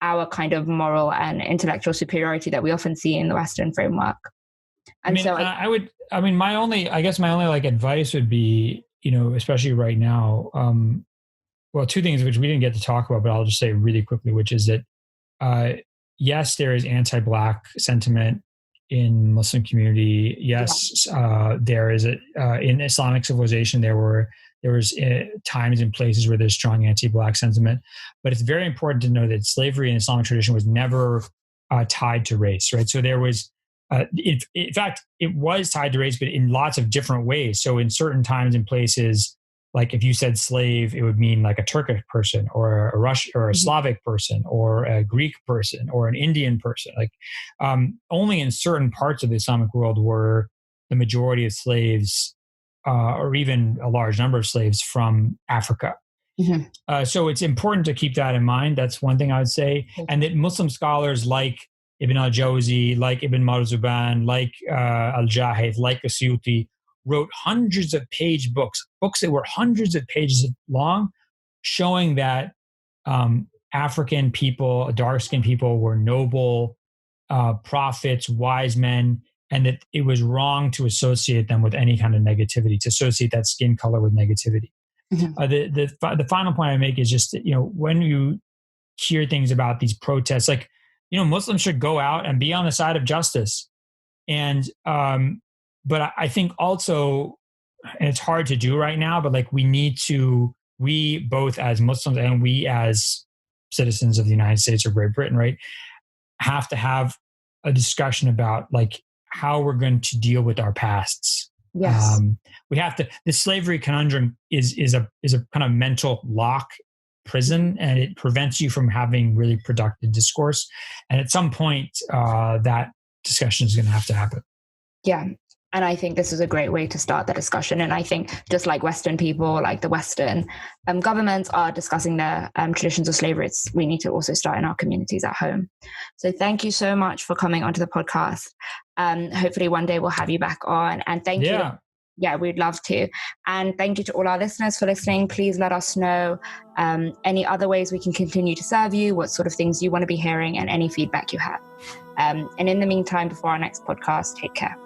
Speaker 1: our kind of moral and intellectual superiority that we often see in the Western framework. And
Speaker 2: my only like advice would be, especially right now, well, two things which we didn't get to talk about, but I'll just say really quickly, which is that, yes, there is anti-Black sentiment in Muslim community. Yes, there is in Islamic civilization, there was times and places where there's strong anti-Black sentiment, but it's very important to know that slavery in Islamic tradition was never tied to race, right? So there was, in fact, it was tied to race, but in lots of different ways. So in certain times and places, like if you said slave, it would mean like a Turkish person or a Russian or a Slavic person or a Greek person or an Indian person. Like only in certain parts of the Islamic world were the majority of slaves or even a large number of slaves from Africa. So it's important to keep that in mind. That's one thing I would say. And that Muslim scholars like Ibn al-Jawzi, like Ibn Marzuban, like al-Jahid, like Asyuti, wrote hundreds of page books that were hundreds of pages long, showing that African people, dark-skinned people, were noble prophets, wise men, and that it was wrong to associate them with any kind of negativity, to associate that skin color with negativity. The final point I make is just that, when you hear things about these protests, like, Muslims should go out and be on the side of justice. And but I think also, and it's hard to do right now, but like we both as Muslims and we as citizens of the United States or Great Britain, right, have to have a discussion about like how we're going to deal with our pasts.
Speaker 1: Yes.
Speaker 2: We have to, the slavery conundrum is a kind of mental lock prison, and it prevents you from having really productive discourse. And at some point, that discussion is going to have to happen.
Speaker 1: Yeah. And I think this is a great way to start the discussion. And I think just like Western people, like the Western governments are discussing their traditions of slavery, we need to also start in our communities at home. So thank you so much for coming onto the podcast. Hopefully one day we'll have you back on. And thank you. Yeah, we'd love to. And thank you to all our listeners for listening. Please let us know any other ways we can continue to serve you, what sort of things you want to be hearing, and any feedback you have. And in the meantime, before our next podcast, take care.